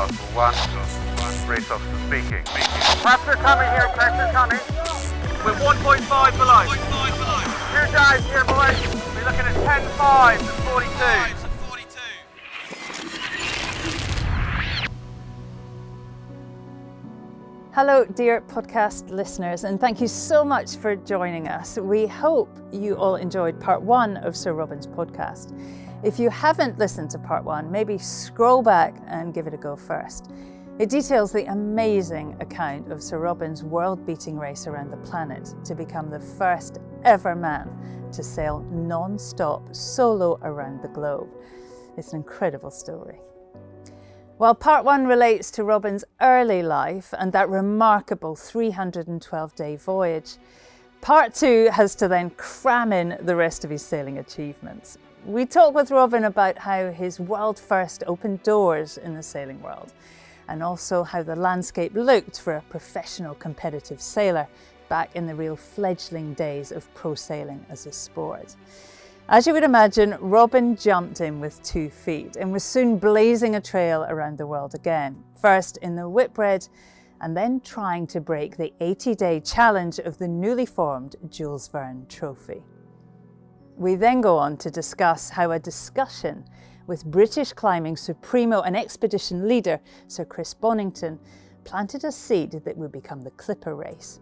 1. Race officer speaking. Pressure coming here, pressure coming. We're 1.5 below. 2 dives here, boys. We're looking at 10.5 to 42. Hello, dear podcast listeners, and thank you so much for joining us. We hope you all enjoyed part 1 of Sir Robin's podcast. If you haven't listened to part 1, maybe scroll back and give it a go first. It details the amazing account of Sir Robin's world-beating race around the planet to become the first ever man to sail non-stop solo around the globe. It's an incredible story. While part 1 relates to Robin's early life and that remarkable 312-day voyage, part 2 has to then cram in the rest of his sailing achievements. We talk with Robin about how his world first opened doors in the sailing world, and also how the landscape looked for a professional competitive sailor back in the real fledgling days of pro sailing as a sport. As you would imagine, Robin jumped in with 2 feet and was soon blazing a trail around the world again, first in the Whitbread and then trying to break the 80-day challenge of the newly formed Jules Verne Trophy. We then go on to discuss how a discussion with British climbing supremo and expedition leader Sir Chris Bonington planted a seed that would become the Clipper race,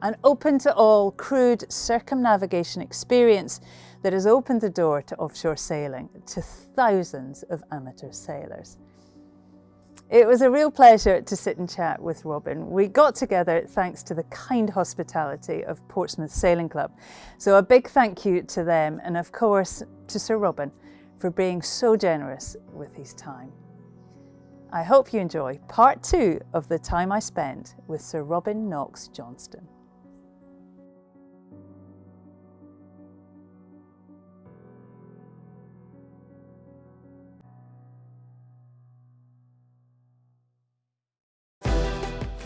an open to all crude circumnavigation experience that has opened the door to offshore sailing to thousands of amateur sailors. It was a real pleasure to sit and chat with Robin. We got together thanks to the kind hospitality of Portsmouth Sailing Club. So a big thank you to them, and of course to Sir Robin for being so generous with his time. I hope you enjoy part 2 of the time I spent with Sir Robin Knox-Johnston.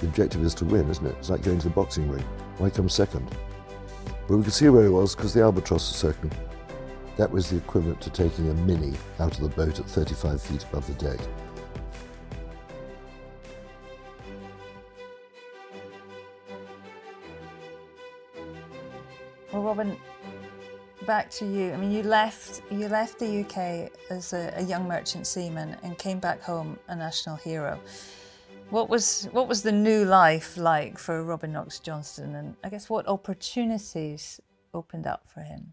The objective is to win, isn't it? It's like going to the boxing ring. Why come second? But we could see where he was because the albatross was circling. That was the equivalent to taking a Mini out of the boat at 35 feet above the deck. Well, Robin, back to you. I mean, you left the UK as a young merchant seaman and came back home a national hero. What was the new life like for Robin Knox-Johnston, and I guess what opportunities opened up for him?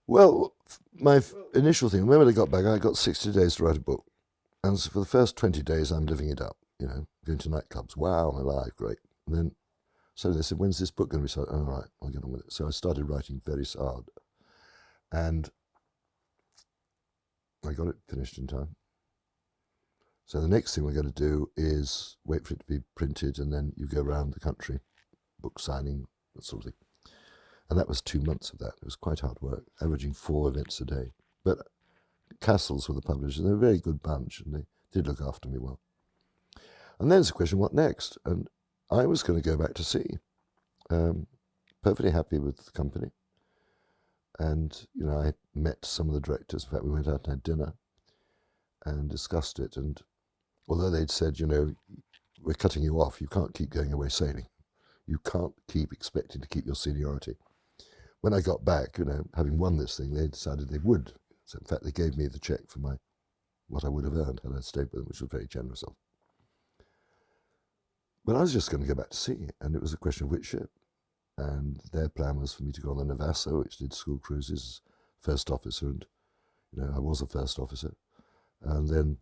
Well, my initial thing, when I got back, I got 60 days to write a book. And so for the first 20 days, I'm living it up, going to nightclubs. Wow, my life, great. And then, so they said, when's this book going to be started? Oh, all right, I'll get on with it. So I started writing very hard. And I got it finished in time. So the next thing we're going to do is wait for it to be printed, and then you go around the country, book signing, that sort of thing. And that was 2 months of that. It was quite hard work, averaging 4 events a day. But Castles were the publishers, and they were a very good bunch, and they did look after me well. And then it's a question, what next? And I was going to go back to sea, perfectly happy with the company. And, I met some of the directors. In fact, we went out and had dinner and discussed it. And although they'd said, we're cutting you off, you can't keep going away sailing. You can't keep expecting to keep your seniority. When I got back, having won this thing, they decided they would. So in fact, they gave me the cheque for what I would have earned had I stayed with them, which was very generous of them. But I was just going to go back to sea, and it was a question of which ship. And their plan was for me to go on the Navasso, which did school cruises, first officer, and I was a first officer. And then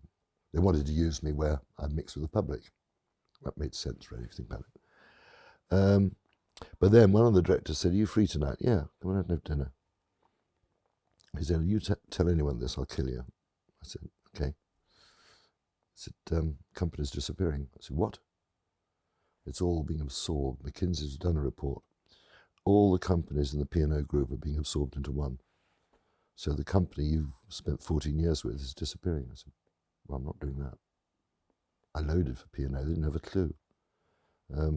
they wanted to use me where I'd mixed with the public. That made sense, really, if you think about it. But then one of the directors said, are you free tonight? Yeah, come on out and have dinner. He said, you tell anyone this, I'll kill you. I said, okay. He said, company's disappearing. I said, what? It's all being absorbed. McKinsey's done a report. All the companies in the P&O group are being absorbed into one. So the company you've spent 14 years with is disappearing. I said, well, I'm not doing that. I loaded for P&O, they didn't have a clue. I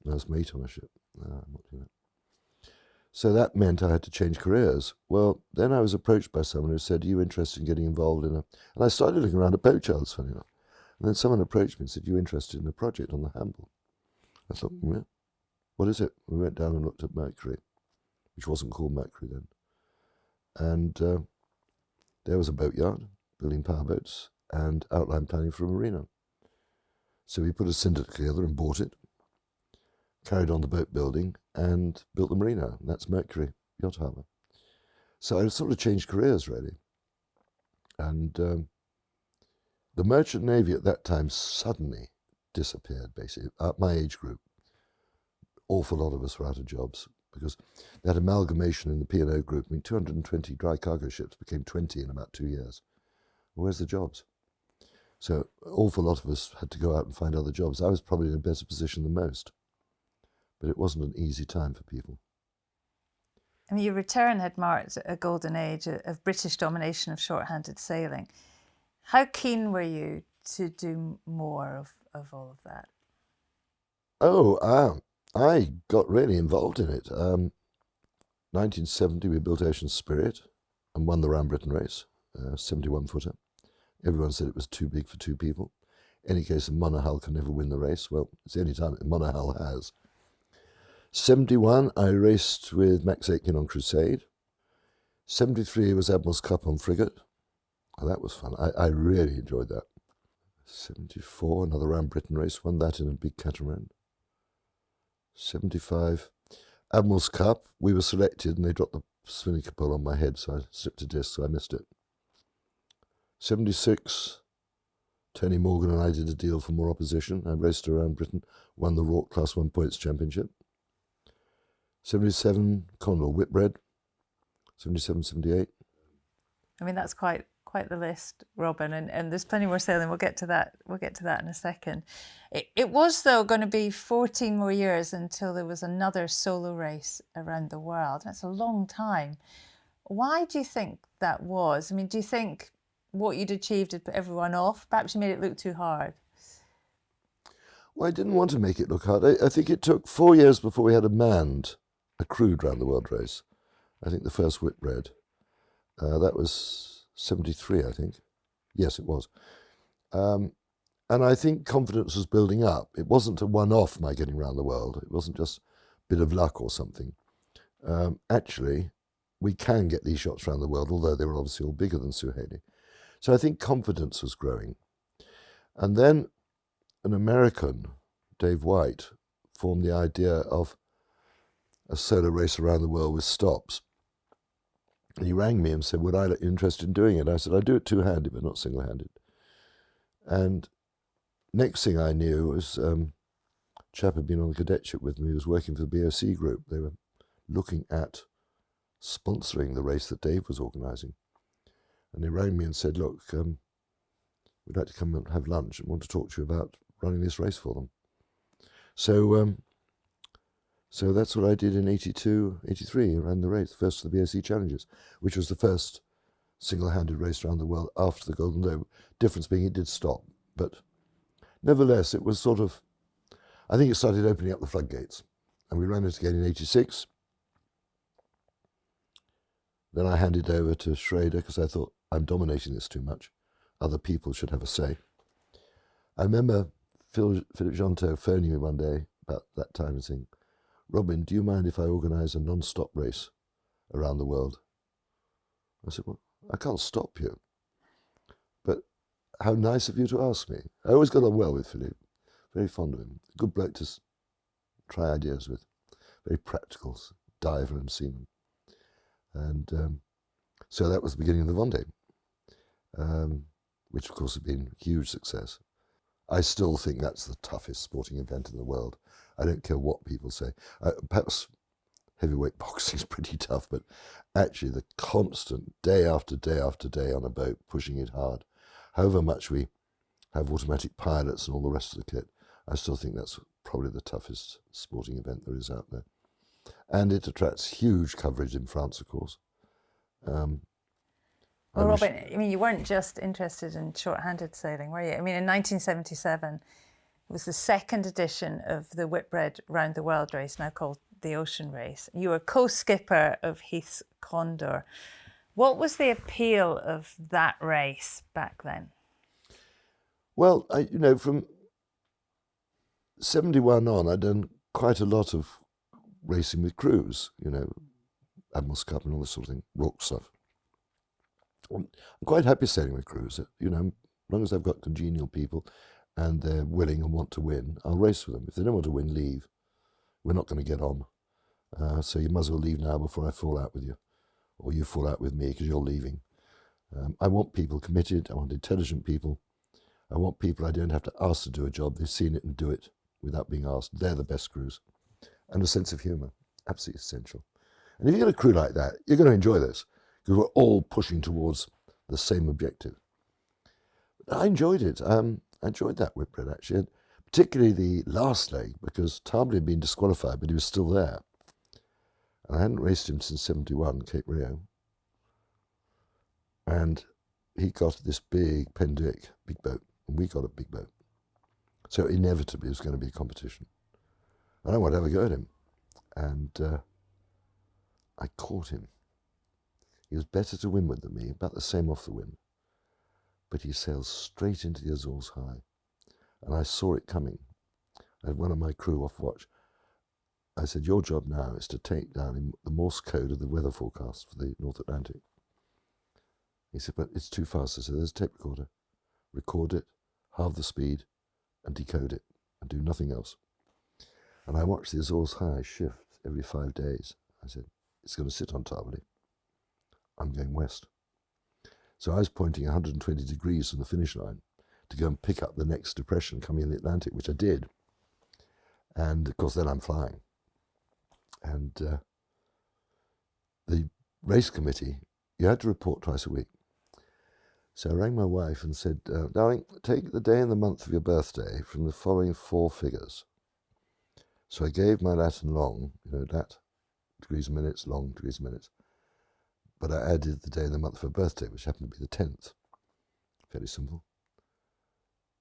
was mate on a ship. No, I'm not doing that. So that meant I had to change careers. Well, then I was approached by someone who said, are you interested in getting involved in and I started looking around at boat charters, funny enough. And then someone approached me and said, "You interested in a project on the Hamble?" I thought, yeah, what is it? We went down and looked at Mercury, which wasn't called Mercury then. And there was a boatyard, building powerboats, and outline planning for a marina. So we put a syndicate together and bought it, carried on the boat building, and built the marina. And that's Mercury Yacht Harbour. So I sort of changed careers, really. And the merchant navy at that time suddenly disappeared, basically. At my age group, awful lot of us were out of jobs because that amalgamation in the P&O group, 220 dry cargo ships became 20 in about 2 years. Well, where's the jobs? So awful lot of us had to go out and find other jobs. I was probably in a better position than most, but it wasn't an easy time for people. I mean, your return had marked a golden age of British domination of short-handed sailing. How keen were you to do more of all of that? I got really involved in it. 1970, we built Ocean Spirit and won the Round Britain race, 71-footer. Everyone said it was too big for two people. Any case, a monohull can never win the race. Well, it's the only time a monohull has. 71, I raced with Max Aitken on Crusade. 73 was Admiral's Cup on Frigate. Oh, that was fun. I really enjoyed that. 74, another Round Britain race, won that in a big catamaran. 75, Admiral's Cup, we were selected and they dropped the spinnaker pole on my head, so I slipped a disc, so I missed it. 76, Tony Morgan and I did a deal for more opposition. I raced around Britain, won the Rourke Class 1 Points Championship. 77, Commodore Whitbread. 77, 78. I mean, that's quite the list, Robin, and there's plenty more sailing. We'll get to that in a second. It was, though, going to be 14 more years until there was another solo race around the world. That's a long time. Why do you think that was? I mean, do you think what you'd achieved had put everyone off? Perhaps you made it look too hard. Well, I didn't want to make it look hard. I think it took 4 years before we had a crewed round the world race. I think the first Whitbread. That was 73, I think. Yes, it was. And I think confidence was building up. It wasn't a one-off, my getting around the world. It wasn't just a bit of luck or something. Actually, we can get these shots around the world, although they were obviously all bigger than Suhaili. So I think confidence was growing. And then an American, Dave White, formed the idea of a solo race around the world with stops. And he rang me and said, would I be interested in doing it? I said, I'd do it two-handed, but not single-handed. And next thing I knew was a chap had been on the cadetship with me. He was working for the BOC group. They were looking at sponsoring the race that Dave was organising. And they rang me and said, look, we'd like to come and have lunch and want to talk to you about running this race for them. So that's what I did in 82, 83, ran the race, first of the BOC Challenges, which was the first single-handed race around the world after the Golden Globe. Difference being it did stop. But nevertheless, it was sort of, I think it started opening up the floodgates. And we ran it again in 86. Then I handed over to Schrader because I thought, I'm dominating this too much. Other people should have a say. I remember Philip Jonto phoning me one day about that time and saying, Robin, do you mind if I organise a non-stop race around the world? I said, well, I can't stop you. But how nice of you to ask me. I always got on well with Philip. Very fond of him. Good bloke to try ideas with. Very practical, diver and seaman. And so that was the beginning of the Vendée, which of course had been a huge success. I still think that's the toughest sporting event in the world. I don't care what people say. Perhaps heavyweight boxing is pretty tough, but actually the constant day after day after day on a boat, pushing it hard, however much we have automatic pilots and all the rest of the kit, I still think that's probably the toughest sporting event there is out there. And it attracts huge coverage in France, of course. Well, Robin, I mean, you weren't just interested in short-handed sailing, were you? I mean, in 1977, it was the second edition of the Whitbread Round the World race, now called the Ocean Race. You were co-skipper of Heath's Condor. What was the appeal of that race back then? Well, from 71 on, I'd done quite a lot of racing with crews, Admiral's Cup and all this sort of thing, Rourke stuff. I'm quite happy sailing with crews, as long as I've got congenial people and they're willing and want to win, I'll race with them. If they don't want to win, leave. We're not going to get on. So you might as well leave now before I fall out with you, or you fall out with me because you're leaving. I want people committed. I want intelligent people. I want people I don't have to ask to do a job. They've seen it and do it without being asked. They're the best crews. And a sense of humour, absolutely essential. And if you get a crew like that, you're going to enjoy this, because we're all pushing towards the same objective. But I enjoyed it. I enjoyed that whitbread, actually, and particularly the last leg, because Tarbley had been disqualified, but he was still there. And I hadn't raced him since 71, Cape Rio. And he got this big Penduic, big boat, and we got a big boat. So inevitably it was going to be a competition. And I wanted to have a go at him. And I caught him. He was better to windward than me, about the same off the wind. But he sailed straight into the Azores High. And I saw it coming. I had one of my crew off watch. I said, your job now is to take down the Morse code of the weather forecast for the North Atlantic. He said, but it's too fast. I said, there's a tape recorder. Record it, halve the speed, and decode it, and do nothing else. And I watched the Azores High shift every 5 days. I said, it's going to sit on Tarbley. I'm going west. So I was pointing 120 degrees from the finish line to go and pick up the next depression coming in the Atlantic, which I did. And of course, then I'm flying. And the race committee, you had to report twice a week. So I rang my wife and said, darling, take the day and the month of your birthday from the following 4 figures. So I gave my lat and long, lat, degrees and minutes, long, degrees and minutes. But I added the day and the month of her birthday, which happened to be the 10th. Fairly simple.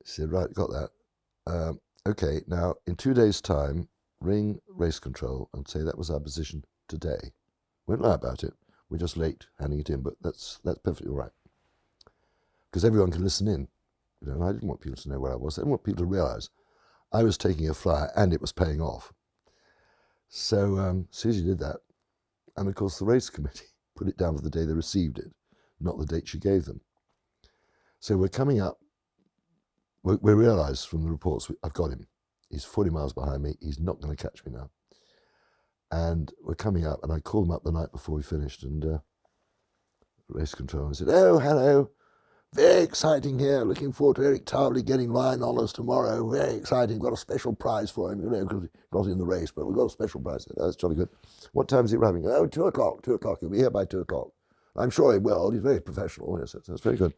She said, right, got that. Okay, now in 2 days' time, ring race control and say that was our position today. Won't lie about it. We're just late handing it in, but that's perfectly all right. Because everyone can listen in. And I didn't want people to know where I was. I didn't want people to realise I was taking a flyer and it was paying off. So Susie did that. And of course the race committee put it down for the day they received it, not the date she gave them. So we're coming up. We realised from the reports, I've got him. He's 40 miles behind me. He's not going to catch me now. And we're coming up, and I called him up the night before we finished, and race control, and I said, oh, hello. Very exciting here. Looking forward to Eric Tarbley getting line honours tomorrow. Very exciting. Got a special prize for him, because he got in the race, but we've got a special prize. I said, oh, that's jolly good. What time is he arriving? Oh, 2 o'clock. 2 o'clock. He'll be here by 2 o'clock. I'm sure he will. He's very professional. Yes, that's very good.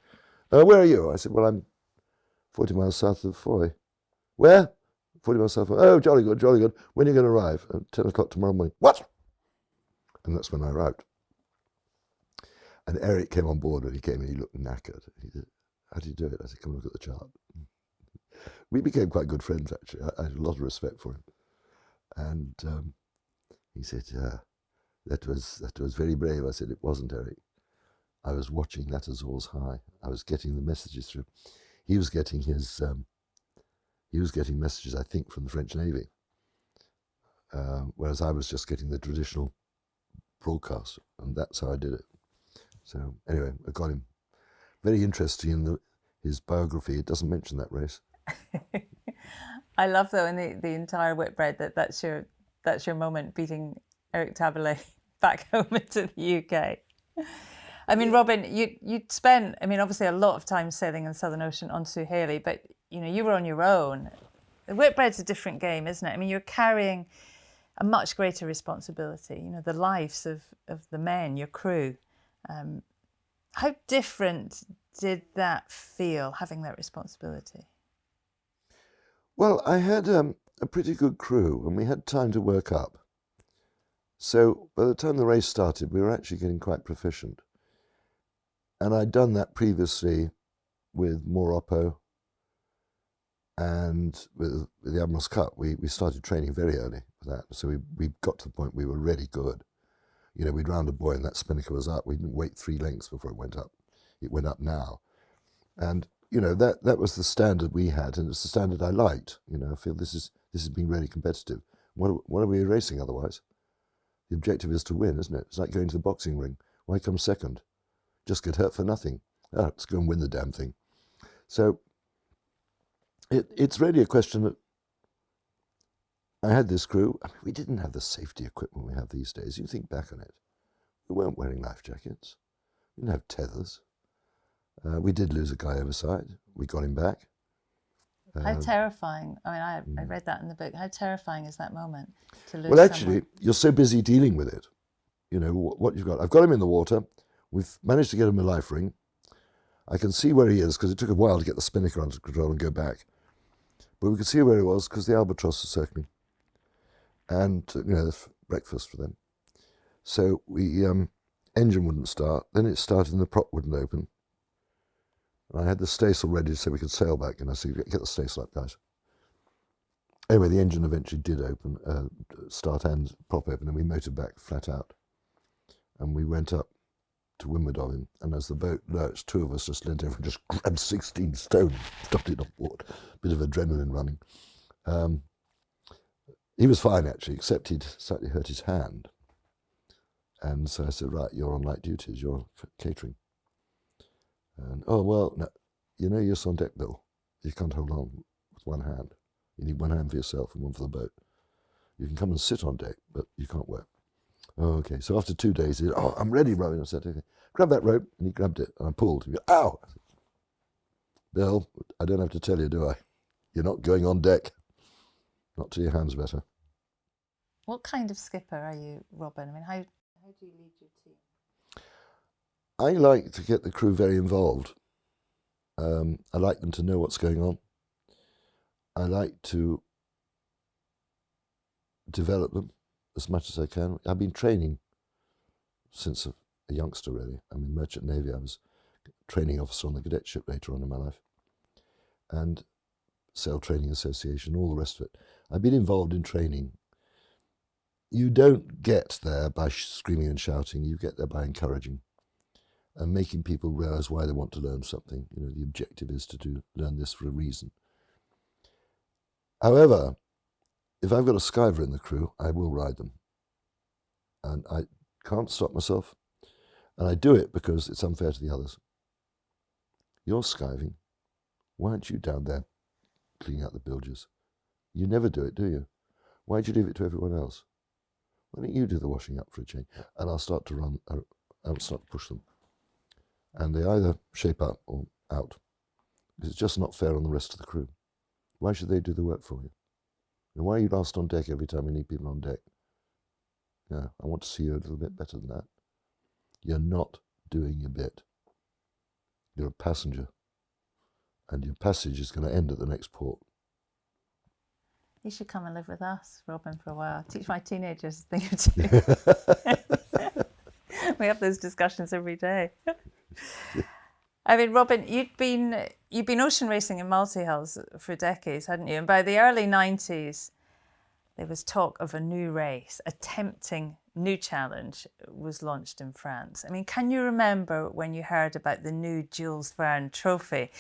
Where are you? I said, well, I'm 40 miles south of Foy. Where? 40 miles south of Foy. Oh, jolly good, jolly good. When are you going to arrive? 10 o'clock tomorrow morning. What? And that's when I arrived. And Eric came on board when he came in. He looked knackered. He said, how do you do it? I said, come and look at the chart. We became quite good friends, actually. I had a lot of respect for him. And he said, that was very brave. I said, it wasn't, Eric. I was watching that Azores High. I was getting the messages through. He was getting messages, I think, from the French Navy, whereas I was just getting the traditional broadcast, and that's how I did it. So anyway, I got him. Very interesting in his biography. It doesn't mention that race. I love though in the entire whitbread that's your moment, beating Eric Tarbley back home into the UK. I mean, Robin, you'd spent, obviously a lot of time sailing in the Southern Ocean on Suhaili, but, you were on your own. The whitbread's a different game, isn't it? You're carrying a much greater responsibility, the lives of the men, your crew. How different did that feel, having that responsibility? Well, I had a pretty good crew, and we had time to work up. So by the time the race started, we were actually getting quite proficient. And I'd done that previously with Moropo and with the Admiral's Cup. We started training very early for that. So we got to the point we were really good. We'd round a buoy and that spinnaker was up. We didn't wait 3 lengths before it went up. It went up now. And that was the standard we had, and it's the standard I liked. I feel this has been really competitive. What are we racing otherwise? The objective is to win, isn't it? It's like going to the boxing ring. Why come second? Just get hurt for nothing. Let's go and win the damn thing. So it's really a question that I had this crew. I mean, we didn't have the safety equipment we have these days. You think back on it. We weren't wearing life jackets. We didn't have tethers. We did lose a guy overside. We got him back. How terrifying. I mean, I read that in the book. How terrifying is that moment to lose Well, actually, someone? you're so busy dealing with it. What you've got. I've got him in the water. We've managed to get him a life ring. I can see where he is because it took a while to get the spinnaker under control and go back. But we could see where he was because the albatross was circling. And, there's breakfast for them. So we, engine wouldn't start. Then it started and the prop wouldn't open. And I had the staysail ready so we could sail back. And I said, get the staysail up, guys. Anyway, the engine eventually did open, start and prop open, and we motored back flat out. And we went up to windward of him. And as the boat lurched, two of us just leant over and just grabbed 16 stone, stopped it on board. Bit of adrenaline running. He was fine, actually, except he'd slightly hurt his hand. And so I said, right, you're on light duties, you're catering. And, oh, well, no, you're on deck, Bill. You can't hold on with one hand. You need one hand for yourself and one for the boat. You can come and sit on deck, but you can't work. Oh, okay. So after 2 days, he said, oh, I'm ready, Robin. I said, okay, grab that rope. And he grabbed it, and I pulled. He goes, ow! I said, Bill, I don't have to tell you, do I? You're not going on deck. Not till your hand's better. What kind of skipper are you, Robin? I mean, how do you lead your team? I like to get the crew very involved. I like them to know what's going on. I like to develop them as much as I can. I've been training since a youngster, really. I'm in Merchant Navy. I was training officer on the cadet ship later on in my life. And Sail Training Association, all the rest of it. I've been involved in training. You don't get there by screaming and shouting. You get there by encouraging and making people realize why they want to learn something. The objective is to learn this for a reason. However, if I've got a skiver in the crew, I will ride them. And I can't stop myself. And I do it because it's unfair to the others. You're skiving. Why aren't you down there cleaning out the bilges? You never do it, do you? Why'd you leave it to everyone else? Why don't you do the washing up for a change? And I'll start to run, I'll start to push them. And they either shape up or out. It's just not fair on the rest of the crew. Why should they do the work for you? And why are you last on deck every time we need people on deck? Yeah, I want to see you a little bit better than that. You're not doing your bit. You're a passenger. And your passage is going to end at the next port. You should come and live with us, Robin, for a while. Teach my teenagers a thing or two. We have those discussions every day. I mean, Robin, you've been ocean racing in multi-hulls for decades, hadn't you? And by the early 90s, there was talk of a new race, a tempting new challenge was launched in France. I mean, can you remember when you heard about the new Jules Verne trophy?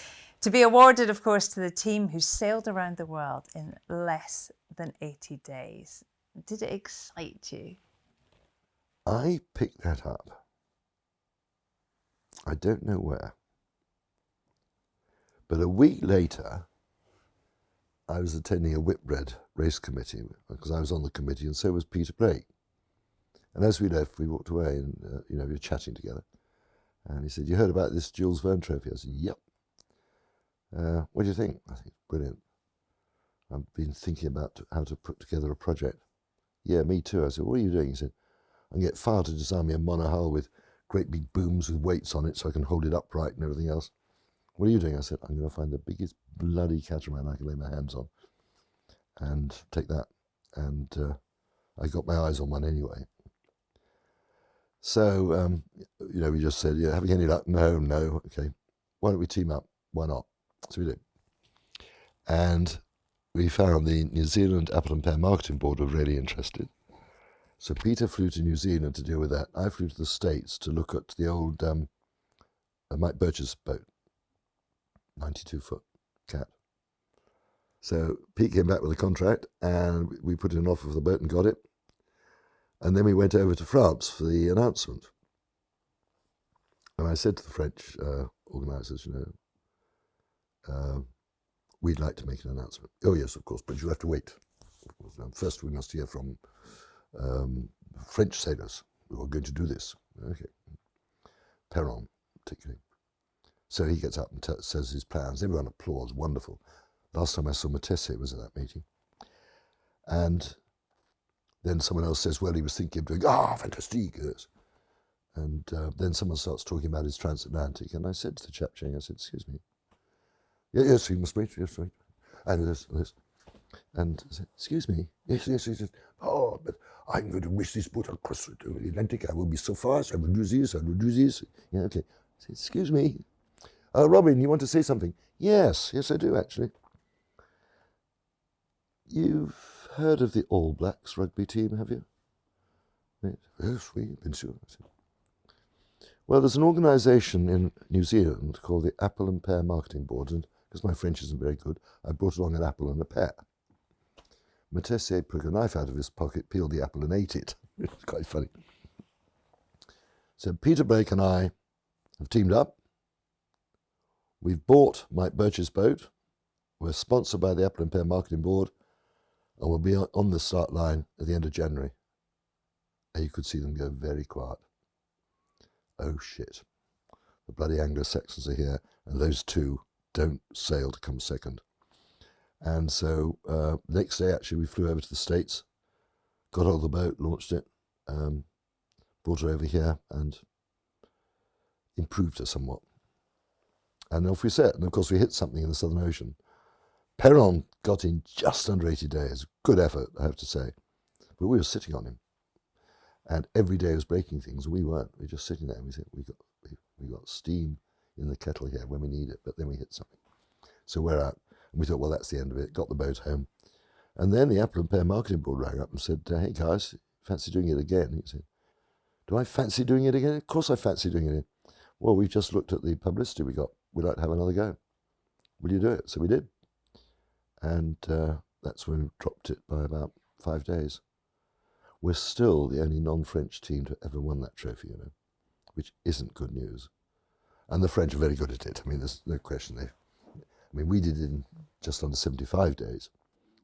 To be awarded, of course, to the team who sailed around the world in less than 80 days. Did it excite you? I picked that up. I don't know where. But a week later, I was attending a Whitbread race committee because I was on the committee and so was Peter Blake. And as we left, we walked away and, we were chatting together. And he said, you heard about this Jules Verne trophy? I said, yep. What do you think? I think, brilliant. I've been thinking about how to put together a project. Yeah, me too. I said, what are you doing? He said, I can get Fire to design me a monohull with great big booms with weights on it so I can hold it upright and everything else. What are you doing? I said, I'm going to find the biggest bloody catamaran I can lay my hands on and take that. And I got my eyes on one anyway. So, we just said, yeah, having any luck? No. Okay. Why don't we team up? Why not? So we did. And we found the New Zealand Apple and Pear Marketing Board were really interested. So Peter flew to New Zealand to deal with that. I flew to the States to look at the old Mike Birch's boat. 92-foot cat. So Pete came back with a contract, and we put in an offer for the boat and got it. And then we went over to France for the announcement. And I said to the French organisers, we'd like to make an announcement. Oh yes, of course, but you have to wait. First, we must hear from French sailors who are going to do this. Okay, Perron, particularly. So he gets up and says his plans. Everyone applauds. Wonderful. Last time I saw Matisse was at that meeting, and then someone else says, "Well, he was thinking of doing fantastique." Yes. And then someone starts talking about his transatlantic, and I said to the chap saying, I said, "Excuse me." Yes, you must wait. Yes, right. And this. And I said, "Excuse me." Yes. He said, "Oh, but I'm going to wish this boat across the Atlantic. I will be so fast. I will do this. I will do this." Yeah, okay. I said, "Excuse me. Robin, you want to say something?" Yes, I do actually. You've heard of the All Blacks rugby team, have you? Yes, we've been sure. Well, there's an organisation in New Zealand called the Apple and Pear Marketing Board, and because my French isn't very good, I brought along an apple and a pear. Matisse took a knife out of his pocket, peeled the apple and ate it. It's quite funny. So Peter Blake and I have teamed up. We've bought Mike Birch's boat. We're sponsored by the Apple and Pear Marketing Board, and we'll be on the start line at the end of January. And you could see them go very quiet. Oh shit. The bloody Anglo-Saxons are here, and those two don't sail to come second. And so the next day, actually, we flew over to the States, got hold of the boat, launched it, brought her over here, and improved her somewhat. And off we set. And of course, we hit something in the Southern Ocean. Perron got in just under 80 days. Good effort, I have to say. But we were sitting on him. And every day was breaking things. We weren't. We were just sitting there, and we said, we got steam in the kettle here when we need it, but then we hit something. So we're out. And we thought, well, that's the end of it. Got the boat home. And then the Apple and Pear Marketing Board rang up and said, "Hey, guys, fancy doing it again?" He said, "Do I fancy doing it again?" "Of course I fancy doing it again." "Well, we've just looked at the publicity we got. We'd like to have another go. Will you do it?" So we did. And that's when we dropped it by about 5 days. We're still the only non-French team to ever won that trophy, which isn't good news. And the French are very good at it. I mean, there's no question. We did it in just under 75 days.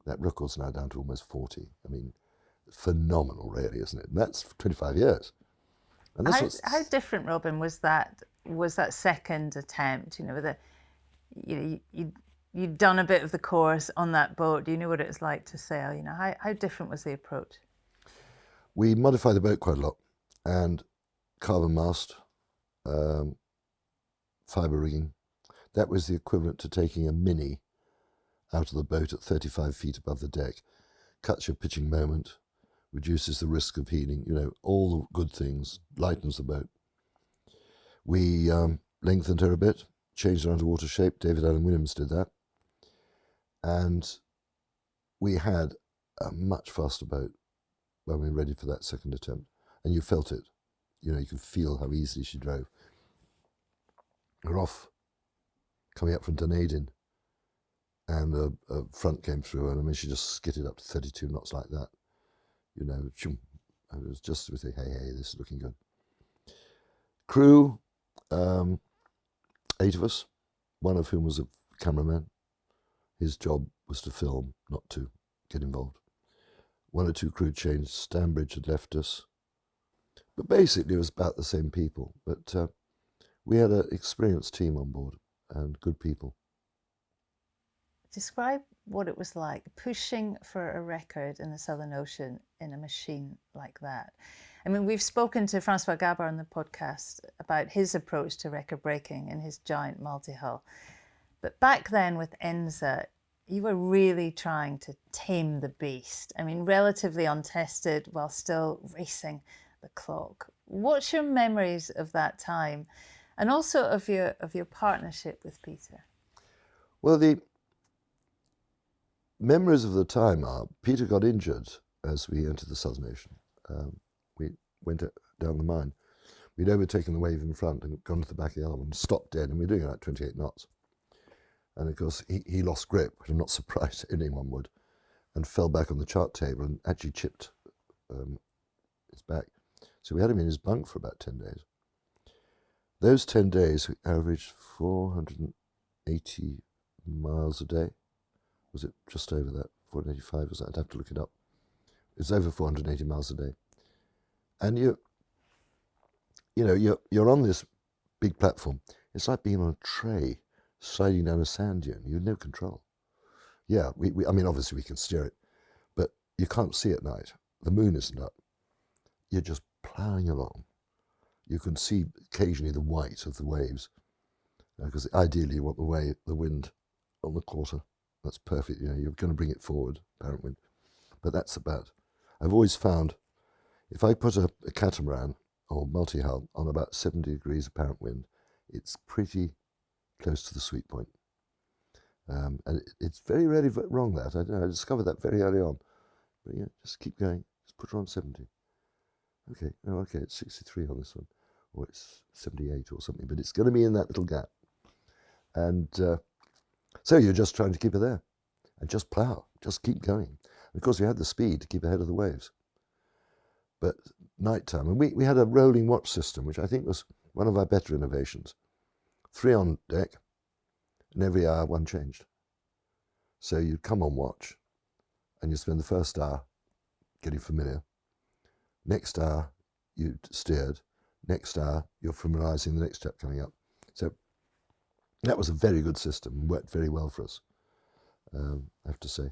That record's now down to almost 40. I mean, phenomenal, really, isn't it? And that's for 25 years. And that's how different, Robin, was that second attempt? You'd done a bit of the course on that boat. You knew what it was like to sail. How different was the approach? We modified the boat quite a lot, and carbon mast, fibre rigging. That was the equivalent to taking a Mini out of the boat at 35 feet above the deck. Cuts your pitching moment, reduces the risk of heeling, all the good things, lightens the boat. We lengthened her a bit, changed her underwater shape. David Allen Williams did that. And we had a much faster boat when we were ready for that second attempt. And you felt it. You could feel how easily she drove. We're off, coming up from Dunedin, and a front came through, and she just skidded up to 32 knots like that. Choom. I was just with hey, this is looking good. Crew, 8 of us, one of whom was a cameraman. His job was to film, not to get involved. 1 or 2 crew changed. Stanbridge had left us. But basically it was about the same people. But we had an experienced team on board and good people. Describe what it was like pushing for a record in the Southern Ocean in a machine like that. I mean, we've spoken to Francois Gabard on the podcast about his approach to record breaking in his giant multi-hull. But back then with Enza, you were really trying to tame the beast. I mean, relatively untested while still racing the clock. What's your memories of that time, and also of your partnership with Peter? Well, the memories of the time are Peter got injured as we entered the Southern Ocean. We went down the mine. We'd overtaken the wave in front and gone to the back of the arm and stopped dead, and we were doing about 28 knots. And of course, he lost grip, which I'm not surprised anyone would, and fell back on the chart table and actually chipped his back. So we had him in his bunk for about 10 days. Those 10 days, we averaged 480 miles a day. Was it just over that? 485 was that? I'd have to look it up. It's over 480 miles a day. And you're on this big platform. It's like being on a tray sliding down a sand dune. You have no control. Yeah, I mean, obviously we can steer it, but you can't see at night. The moon isn't up. You're just ploughing along. You can see occasionally the white of the waves, because ideally you want the wind on the quarter. That's perfect. You're going to bring it forward, apparent wind. But that's about. I've always found if I put a catamaran or multi-hull on about 70 degrees apparent wind, it's pretty close to the sweet point. And it's very rarely wrong that. I don't know, I discovered that very early on. But yeah, just keep going. Just put her on 70. Okay, it's 63 on this one. Or it's 78 or something. But it's going to be in that little gap. And so you're just trying to keep her there. And just plough. Just keep going. And of course, you had the speed to keep ahead of the waves. But nighttime, and we had a rolling watch system, which I think was one of our better innovations. 3 on deck, and every hour one changed. So you'd come on watch, and you'd spend the first hour getting familiar. Next hour, you steered. Next hour, you're familiarising the next step coming up. So that was a very good system, and worked very well for us, I have to say.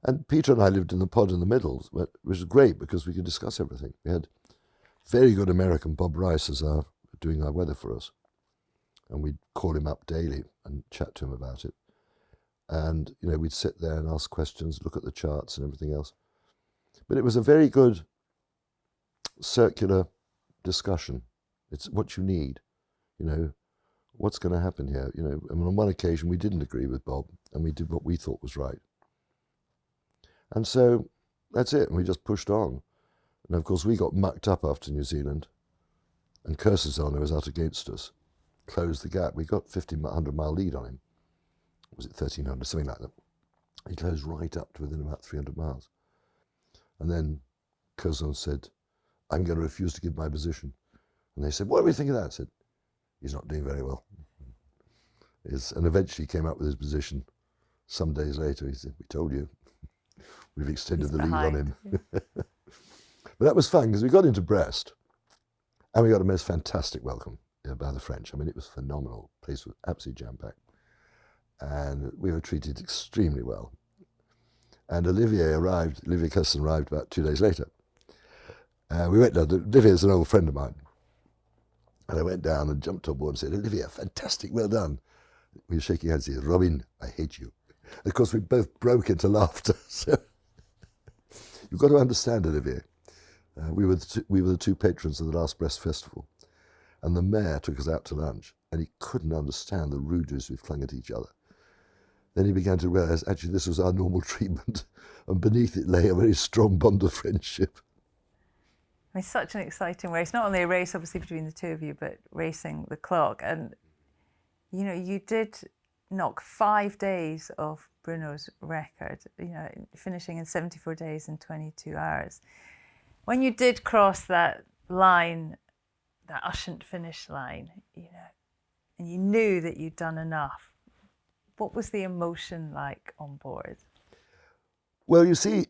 And Peter and I lived in the pod in the middle, which was great because we could discuss everything. We had very good American Bob Rice as doing our weather for us. And we'd call him up daily and chat to him about it. And, we'd sit there and ask questions, look at the charts and everything else. But it was a very good circular discussion. It's what you need, what's going to happen here. And on one occasion we didn't agree with Bob and we did what we thought was right. And so that's it. And we just pushed on. And of course we got mucked up after New Zealand and Kersazana was out against us. Closed the gap. We got 1,500 mile lead on him. Was it 1,300? Something like that. He closed right up to within about 300 miles. And then Curzon said, I'm going to refuse to give my position. And they said, what do we think of that? I said, he's not doing very well. And eventually he came up with his position. Some days later he said, we told you. We've extended the lead on him. But that was fun because we got into Brest and we got a most fantastic welcome by the French. I mean, it was phenomenal. The place was absolutely jam-packed. And we were treated extremely well. And Olivier Curzon arrived about 2 days later. We went down. Olivier is an old friend of mine. And I went down and jumped on board and said, Olivier, fantastic, well done. We were shaking hands and said, Robin, I hate you. And of course, we both broke into laughter. So you've got to understand, Olivier. We were the two patrons of the last Brest Festival. And the mayor took us out to lunch, and he couldn't understand the rudeness we've clung at each other. Then he began to realise, actually, this was our normal treatment, and beneath it lay a very strong bond of friendship. It's such an exciting race, not only a race, obviously, between the two of you, but racing the clock. And, you did knock 5 days off Bruno's record, finishing in 74 days and 22 hours. When you did cross that line, that Ushant finish line, and you knew that you'd done enough, what was the emotion like on board? Well, you see,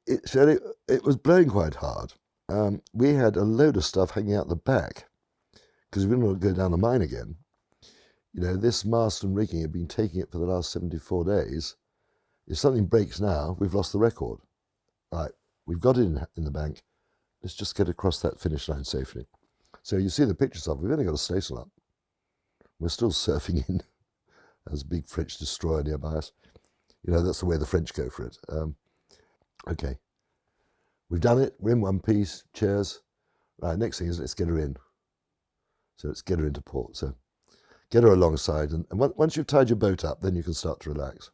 it was blowing quite hard. We had a load of stuff hanging out the back because we didn't want to go down the mine again. This mast and rigging had been taking it for the last 74 days. If something breaks now, we've lost the record. Right, we've got it in the bank. Let's just get across that finish line safely. So you see the pictures of it. We've only got a staysail up. We're still surfing in. There's a big French destroyer nearby us. That's the way the French go for it. Okay. We've done it. We're in one piece. Cheers. Right, next thing is let's get her in. So let's get her into port. So get her alongside. And once you've tied your boat up, then you can start to relax.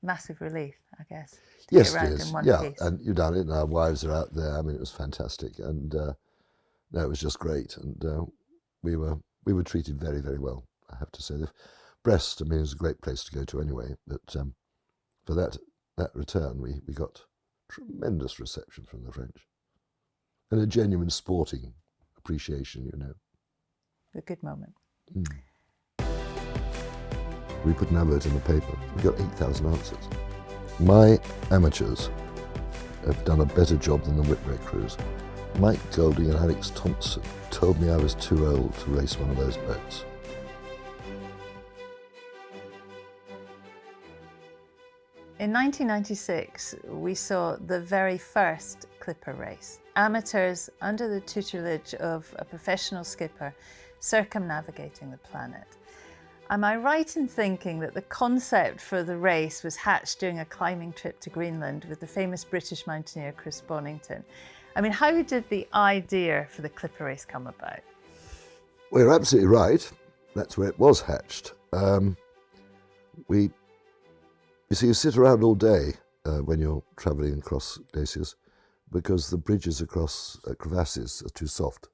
Massive relief, I guess. Yes, it is. Yeah, piece. And you've done it, and our wives are out there. I mean, it was fantastic. And no, it was just great. And we were treated very, very well, I have to say. Brest, I mean, is a great place to go to anyway, but for that return, we got tremendous reception from the French. And a genuine sporting appreciation, you know. A good moment. We put an advert in the paper. We got 8,000 answers. My amateurs have done a better job than the Whitbread crews. Mike Golding and Alex Thompson told me I was too old to race one of those boats. In 1996, we saw the very first Clipper race. Amateurs under the tutelage of a professional skipper circumnavigating the planet. Am I right in thinking that the concept for the race was hatched during a climbing trip to Greenland with the famous British mountaineer Chris Bonington? I mean, how did the idea for the Clipper race come about? Well, you're absolutely right. That's where it was hatched. You see, you sit around all day when you're travelling across glaciers because the bridges across crevasses are too soft,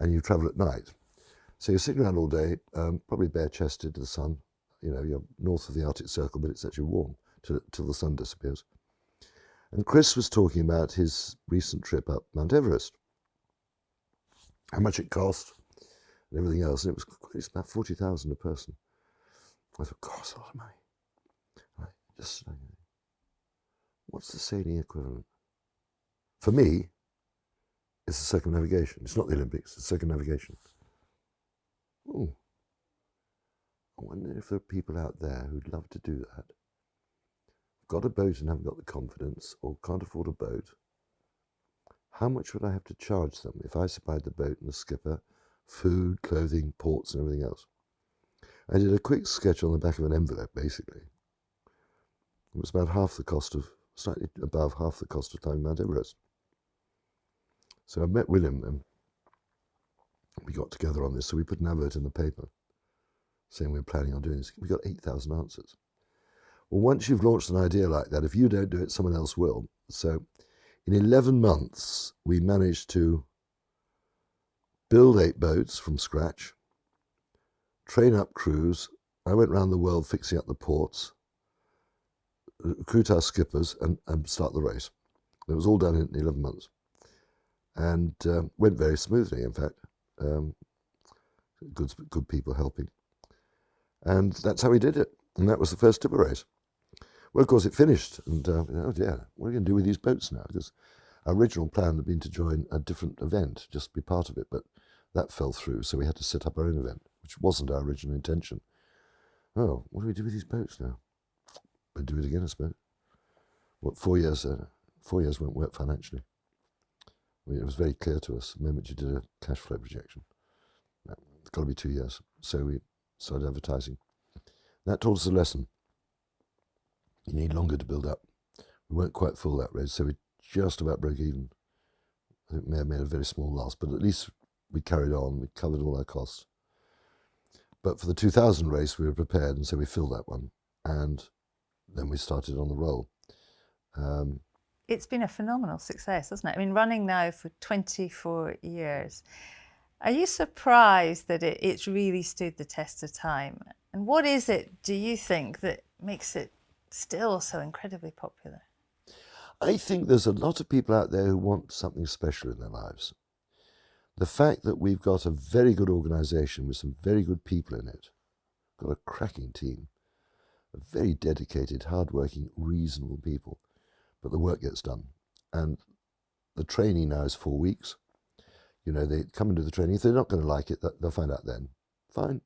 and you travel at night. So you're sitting around all day, probably bare-chested to the sun. You know, you're north of the Arctic Circle, but it's actually warm till the sun disappears. And Chris was talking about his recent trip up Mount Everest, how much it cost, and everything else. And it's about 40,000 a person. I thought, God, that's a lot of money. Just what's the sailing equivalent? For me, it's the circumnavigation. It's not the Olympics, it's circumnavigation. Oh, I wonder if there are people out there who'd love to do that. Got a boat and haven't got the confidence, or can't afford a boat. How much would I have to charge them if I supplied the boat and the skipper, food, clothing, ports, and everything else? I did a quick sketch on the back of an envelope, basically. It was about slightly above half the cost of climbing Mount Everest. So I met William and we got together on this. So we put an advert in the paper saying we were planning on doing this. We got 8,000 answers. Well, once you've launched an idea like that, if you don't do it, someone else will. So in 11 months, we managed to build 8 boats from scratch, train up crews. I went around the world fixing up the ports, recruit our skippers and start the race. It was all done in 11 months and went very smoothly, in fact. Good people helping. And that's how we did it. And that was the first Clipper race. Well, of course, it finished. And, oh dear, what are we going to do with these boats now? Because our original plan had been to join a different event, just be part of it. But that fell through, so we had to set up our own event, which wasn't our original intention. Oh, what do we do with these boats now? We'll do it again, I suppose. What, 4 years? 4 years won't work financially. I mean, it was very clear to us the moment you did a cash flow projection. No, it's got to be 2 years. So we started advertising. That taught us a lesson. You need longer to build up. We weren't quite full that race, so we just about broke even. I think we may have made a very small loss, but at least we carried on. We covered all our costs. But for the 2000 race, we were prepared, and so we filled that one. And then we started on the roll. It's been a phenomenal success, hasn't it? I mean, running now for 24 years. Are you surprised that it's really stood the test of time? And what is it, do you think, that makes it still so incredibly popular? I think there's a lot of people out there who want something special in their lives. The fact that we've got a very good organisation with some very good people in it, got a cracking team, very dedicated, hard-working, reasonable people, but the work gets done. And the training now is 4 weeks. You know, they come into the training. If they're not going to like it, they'll find out then. Fine.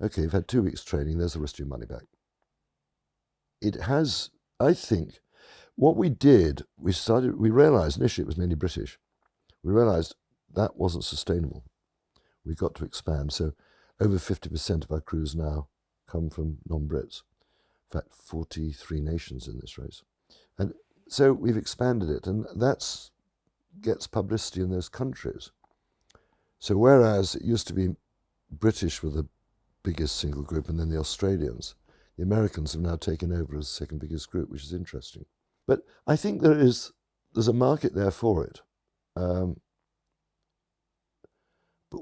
Okay, you've had 2 weeks training, there's the rest of your money back. It has, I think, what we did, we realised initially it was mainly British. We realised that wasn't sustainable. We got to expand. So over 50% of our crews now come from non-Brits. In fact, 43 nations in this race. And so we've expanded it, and that gets publicity in those countries. So whereas it used to be British were the biggest single group, and then the Australians, the Americans have now taken over as the second biggest group, which is interesting. But I think there's a market there for it. But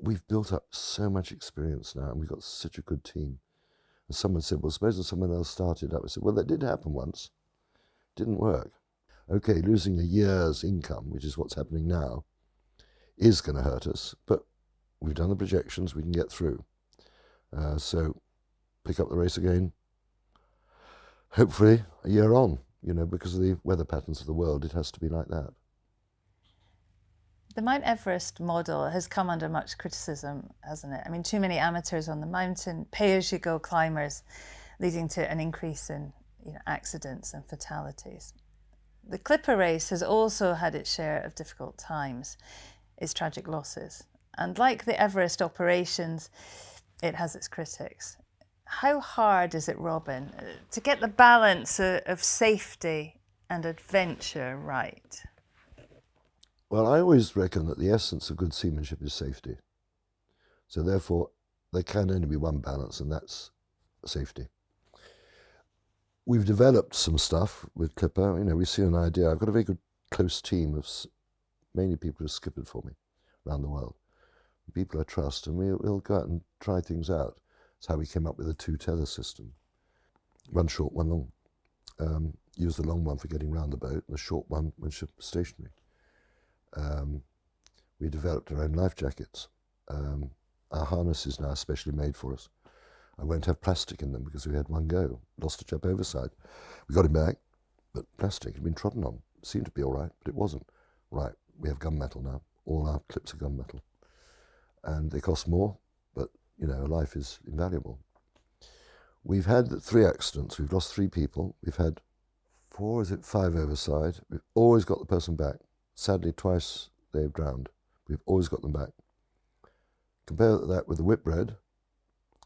we've built up so much experience now, and we've got such a good team. And someone said, well, suppose someone else started up. I said, well, that did happen once. Didn't work. Okay, losing a year's income, which is what's happening now, is going to hurt us, but we've done the projections, we can get through. So pick up the race again, hopefully a year on, because of the weather patterns of the world, it has to be like that. The Mount Everest model has come under much criticism, hasn't it? I mean, too many amateurs on the mountain, pay-as-you-go climbers, leading to an increase in accidents and fatalities. The Clipper race has also had its share of difficult times, its tragic losses. And like the Everest operations, it has its critics. How hard is it, Robin, to get the balance of safety and adventure right? Well, I always reckon that the essence of good seamanship is safety. So therefore, there can only be one balance, and that's safety. We've developed some stuff with Clipper. We see an idea. I've got a very good close team of mainly people who skippered for me around the world. People I trust, and we'll go out and try things out. That's how we came up with a 2-tether system. One short, one long. Use the long one for getting around the boat, and the short one when stationary. We developed our own life jackets. Our harness is now specially made for us. I won't have plastic in them because we had one go. Lost a chap overside. We got him back, but plastic had been trodden on. It seemed to be all right, but it wasn't. Right, we have gunmetal now. All our clips are gunmetal. And they cost more, but, a life is invaluable. We've had 3 accidents. We've lost 3 people. We've had 5 overside. We've always got the person back. Sadly, twice they've drowned. We've always got them back. Compare that with the Whitbread,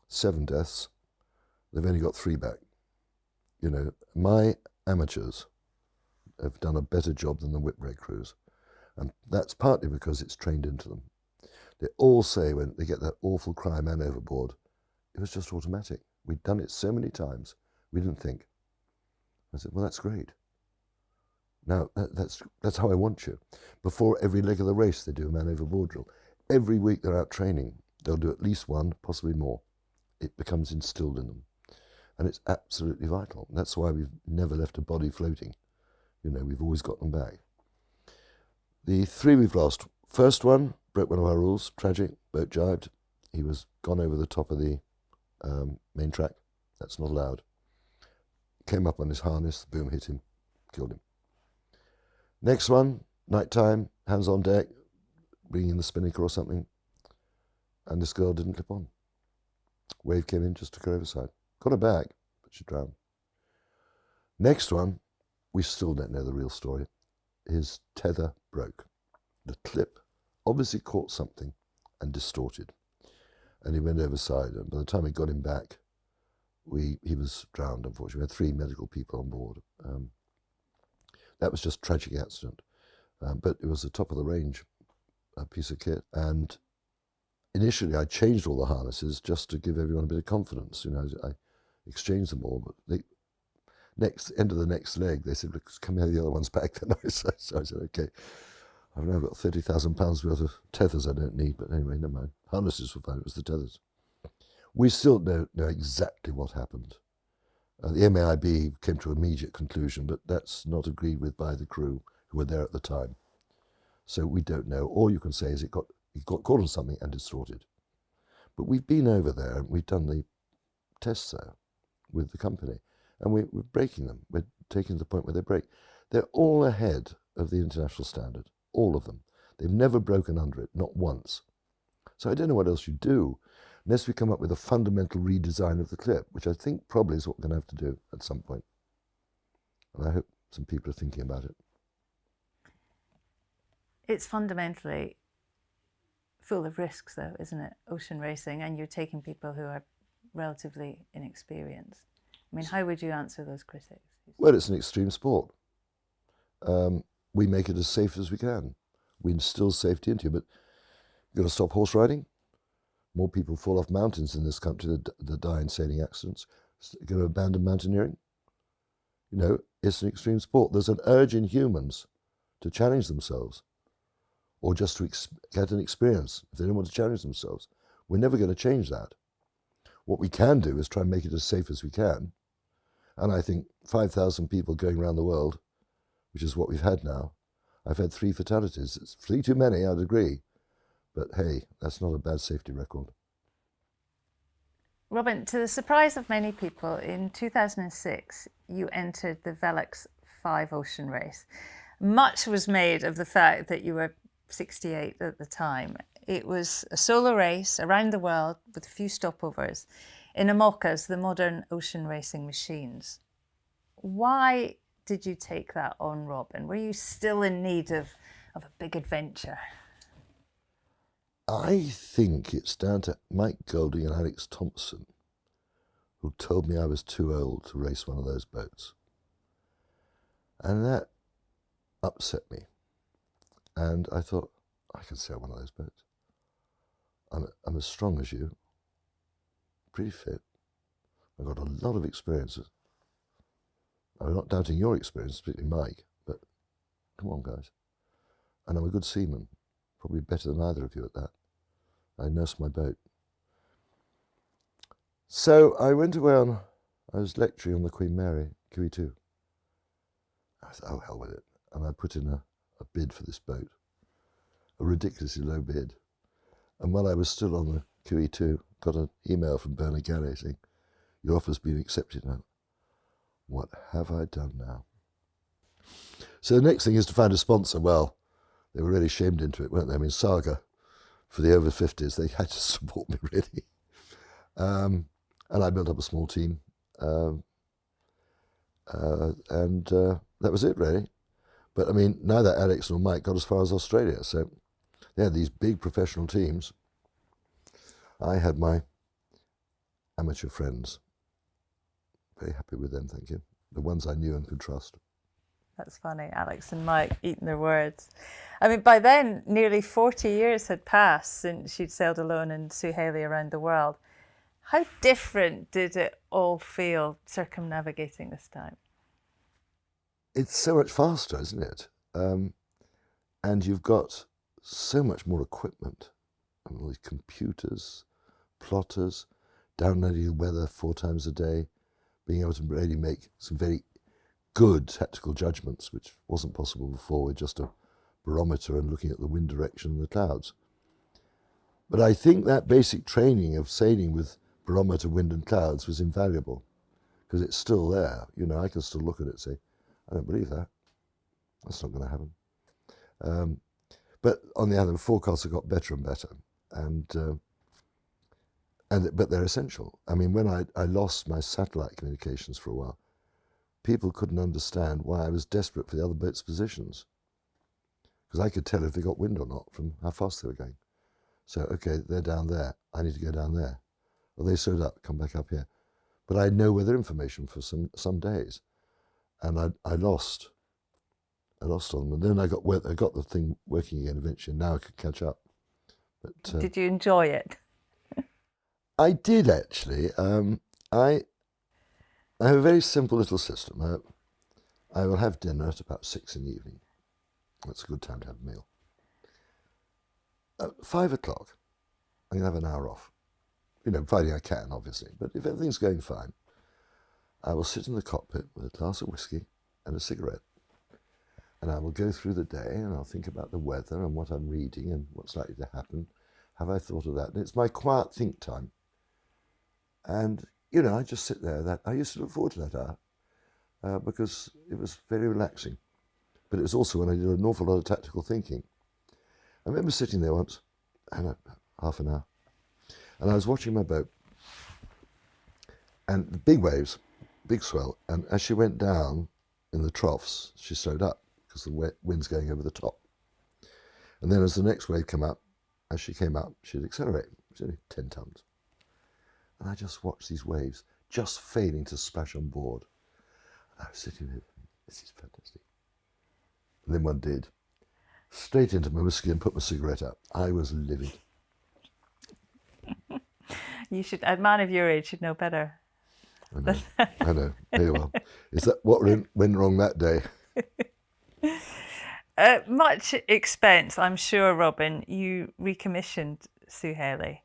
7 deaths. They've only got 3 back. My amateurs have done a better job than the Whitbread crews. And that's partly because it's trained into them. They all say when they get that awful cry, man overboard, it was just automatic. We'd done it so many times, we didn't think. I said, well, that's great. Now, that's how I want you. Before every leg of the race, they do a man overboard drill. Every week they're out training. They'll do at least one, possibly more. It becomes instilled in them. And it's absolutely vital. That's why we've never left a body floating. We've always got them back. The 3 we've lost. First one, broke one of our rules, tragic, boat jibed. He was gone over the top of the main track. That's not allowed. Came up on his harness, boom, hit him, killed him. Next one, night time, hands on deck, bringing in the spinnaker or something, and this girl didn't clip on. Wave came in, just took her overside. Got her back, but she drowned. Next one, we still don't know the real story. His tether broke. The clip obviously caught something and distorted. And he went overside, and by the time we got him back, he was drowned, unfortunately. We had 3 medical people on board. That was just a tragic accident. But it was the top of the range piece of kit. And initially I changed all the harnesses just to give everyone a bit of confidence. I exchanged them all, but end of the next leg, they said, look, come here, the other one's back then. So I said, okay, I've now got £30,000 worth of tethers I don't need, but anyway, never mind. Harnesses were fine, it was the tethers. We still don't know exactly what happened. The MAIB came to an immediate conclusion, but that's not agreed with by the crew who were there at the time. So we don't know. All you can say is it got caught on something and distorted. But we've been over there and we've done the tests there with the company, and we're breaking them. We're taking to the point where they break. They're all ahead of the international standard, all of them. They've never broken under it, not once. So I don't know what else you do, unless we come up with a fundamental redesign of the clip, which I think probably is what we're going to have to do at some point. And I hope some people are thinking about it. It's fundamentally full of risks, though, isn't it? Ocean racing, and you're taking people who are relatively inexperienced. I mean, how would you answer those critics? Well, it's an extreme sport. We make it as safe as we can. We instill safety into you, but you've got to stop horse riding. More people fall off mountains in this country that die in sailing accidents. You're going to abandon mountaineering. It's an extreme sport. There's an urge in humans to challenge themselves, or just to get an experience if they don't want to challenge themselves. We're never going to change that. What we can do is try and make it as safe as we can. And I think 5,000 people going around the world, which is what we've had now, I've had 3 fatalities. It's 3 too many, I'd agree. But hey, that's not a bad safety record. Robin, to the surprise of many people, in 2006, you entered the Velux 5 Ocean Race. Much was made of the fact that you were 68 at the time. It was a solo race around the world with a few stopovers in IMOCAs, the modern ocean racing machines. Why did you take that on, Robin? Were you still in need of a big adventure? I think it's down to Mike Golding and Alex Thompson, who told me I was too old to race one of those boats. And that upset me. And I thought, I can sail one of those boats. I'm as strong as you, pretty fit. I've got a lot of experiences. I'm not doubting your experience, particularly Mike, but come on, guys. And I'm a good seaman, probably better than either of you at that. I nursed my boat. So I went away I was lecturing on the Queen Mary, QE2. I said, oh, hell with it. And I put in a bid for this boat, a ridiculously low bid. And while I was still on the QE2, got an email from Bernard Gallet saying, your offer's been accepted now. What have I done now? So the next thing is to find a sponsor. Well, they were really shamed into it, weren't they? I mean, Saga, for the over 50s, they had to support me, really. And I built up a small team. And that was it, really. But I mean, neither Alex nor Mike got as far as Australia. So they had these big professional teams. I had my amateur friends. Very happy with them, thank you. The ones I knew and could trust. That's funny, Alex and Mike eating their words. I mean, by then, nearly 40 years had passed since you'd sailed alone in Sue Haley around the world. How different did it all feel circumnavigating this time? It's so much faster, isn't it? And you've got so much more equipment. I mean, all these computers, plotters, downloading the weather 4 times a day, being able to really make some very good tactical judgments, which wasn't possible before with just a barometer and looking at the wind direction and the clouds. But I think that basic training of sailing with barometer, wind and clouds was invaluable, because it's still there. You know, I can still look at it and say, I don't believe that. That's not going to happen. But on the other hand, forecasts have got better and better, but they're essential. I mean, when I lost my satellite communications for a while, people couldn't understand why I was desperate for the other boats' positions, because I could tell if they got wind or not from how fast they were going. So, okay, they're down there. I need to go down there. Well, they slowed up, come back up here. But I had no weather information for some days, and I lost on them. And then I got the thing working again eventually. And now I could catch up. But did you enjoy it? I did actually. I have a very simple little system. I will have dinner at about 6 in the evening. That's a good time to have a meal. At 5 o'clock, I'm going to have an hour off. You know, providing I can, obviously. But if everything's going fine, I will sit in the cockpit with a glass of whiskey and a cigarette. And I will go through the day and I'll think about the weather and what I'm reading and what's likely to happen. Have I thought of that? And it's my quiet think time. And, you know, I just sit there. I used to look forward to that hour because it was very relaxing. But it was also when I did an awful lot of tactical thinking. I remember sitting there once, half an hour, and I was watching my boat, and the big waves, big swell, and as she went down in the troughs, she slowed up because the wind's going over the top. And then as the next wave came up, as she came up, she'd accelerate. It was only 10 tons. And I just watched these waves just failing to splash on board. And I was sitting there, this is fantastic. And then one did. Straight into my whiskey and put my cigarette out. I was livid. You should, a man of your age should know better. I know. Very well. Is that what went wrong that day? Much expense, I'm sure, Robin. You recommissioned Sue Haley.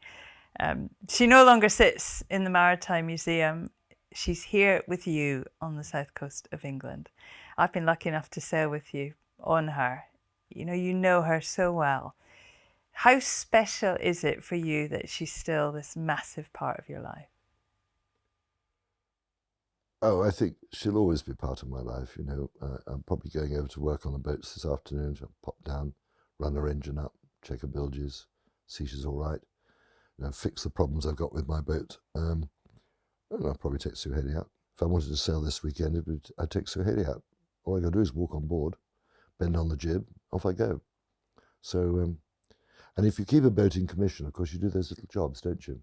She no longer sits in the Maritime Museum. She's here with you on the south coast of England. I've been lucky enough to sail with you on her. You know her so well. How special is it for you that she's still this massive part of your life? Oh, I think she'll always be part of my life. I'm probably going over to work on the boats this afternoon. I'll pop down, run her engine up, check her bilges, see she's all right, fix the problems I've got with my boat. And I'll probably take Suhaili out. If I wanted to sail this weekend, I'd take Suhaili out. All I got to do is walk on board, bend on the jib, off I go. So, and if you keep a boat in commission, of course, you do those little jobs, don't you?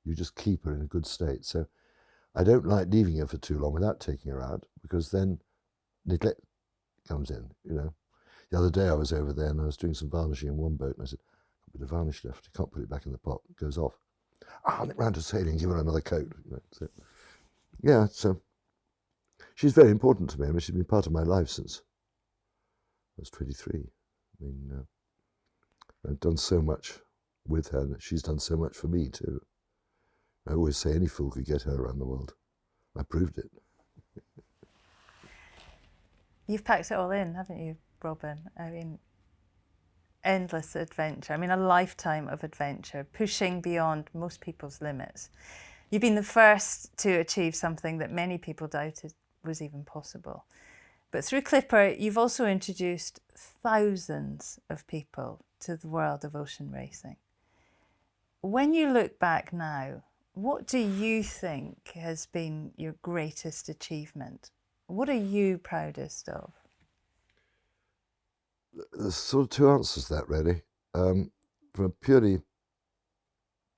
You just keep her in a good state. So I don't like leaving her for too long without taking her out, because then neglect comes in, The other day I was over there and I was doing some varnishing in one boat, and I said, "Got a bit of varnish left, you can't put it back in the pot, it goes off." I'll nip round to sailing and give her another coat. So she's very important to me. I mean, she's been part of my life since I was 23. I mean, I've done so much with her, and she's done so much for me too. I always say any fool could get her around the world. I proved it. You've packed it all in, haven't you, Robin? I mean, endless adventure. I mean, a lifetime of adventure, pushing beyond most people's limits. You've been the first to achieve something that many people doubted was even possible. But through Clipper, you've also introduced thousands of people to the world of ocean racing. When you look back now, what do you think has been your greatest achievement? What are you proudest of? There's sort of two answers to that, really. From a purely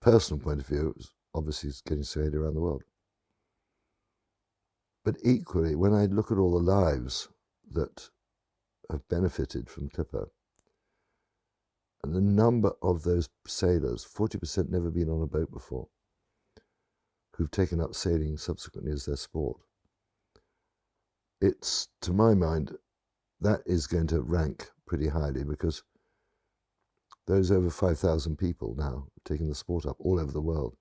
personal point of view, it was obviously getting Suhaili around the world. But equally, when I look at all the lives that have benefited from Clipper, and the number of those sailors, 40% never been on a boat before, who've taken up sailing subsequently as their sport, it's, to my mind, that is going to rank pretty highly, because there's over 5,000 people now taking the sport up all over the world.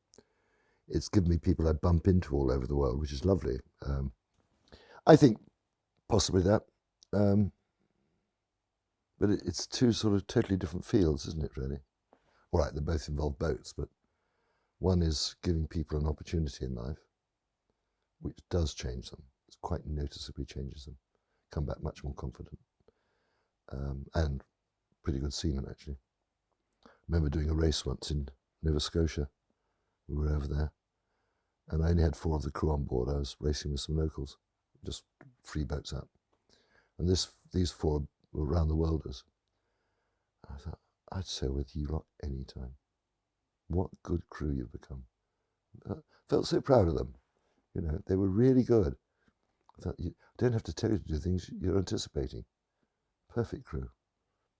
It's given me people I bump into all over the world, which is lovely. I think possibly that. But it's two sort of totally different fields, isn't it, really? All right, they both involve boats, but one is giving people an opportunity in life, which does change them. It quite noticeably changes them. Come back much more confident. And pretty good seamen, actually. I remember doing a race once in Nova Scotia. We were over there, and I only had 4 of the crew on board. I was racing with some locals, just 3 boats out. And these 4 were round the worlders. I thought, I'd sail with you lot any time. What good crew you've become. I felt so proud of them. They were really good. I thought, I don't have to tell you to do things you're anticipating. Perfect crew.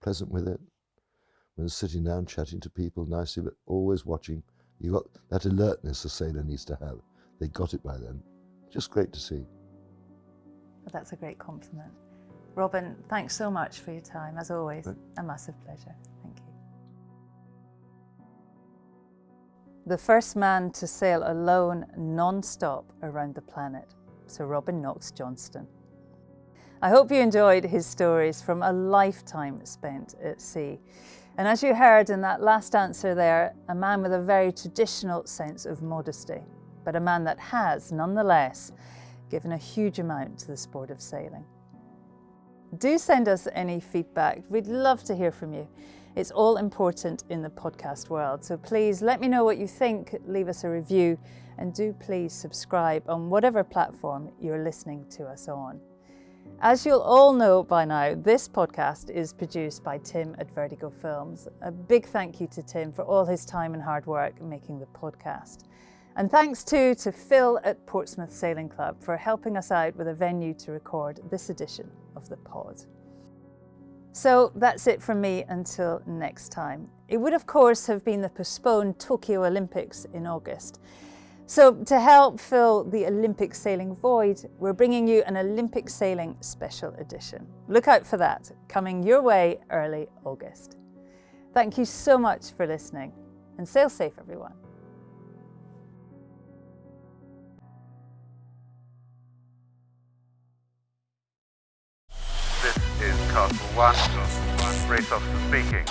Pleasant with it. When sitting down, chatting to people nicely, but always watching. You got that alertness a sailor needs to have. They got it by then. Just great to see. Well, that's a great compliment. Robin, thanks so much for your time. As always, a massive pleasure. Thank you. The first man to sail alone non-stop around the planet, Sir Robin Knox-Johnston. I hope you enjoyed his stories from a lifetime spent at sea. And as you heard in that last answer there, a man with a very traditional sense of modesty, but a man that has, nonetheless, given a huge amount to the sport of sailing. Do send us any feedback. We'd love to hear from you. It's all important in the podcast world. So please let me know what you think, leave us a review, and do please subscribe on whatever platform you're listening to us on. As you'll all know by now, this podcast is produced by Tim at Vertigo Films. A big thank you to Tim for all his time and hard work making the podcast. And thanks too to Phil at Portsmouth Sailing Club for helping us out with a venue to record this edition of the pod. So that's it from me until next time. It would of course have been the postponed Tokyo Olympics in August. So to help fill the Olympic sailing void, we're bringing you an Olympic sailing special edition. Look out for that, coming your way early August. Thank you so much for listening, and sail safe everyone. 1. Race officer speaking.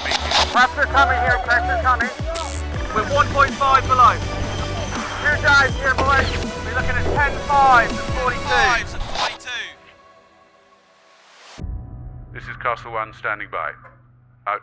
Pressure coming here, pressure coming. We're 1.5 below. 2 guys here, boys. We're looking at 10-5 to 42. This is Castle 1 standing by. Out.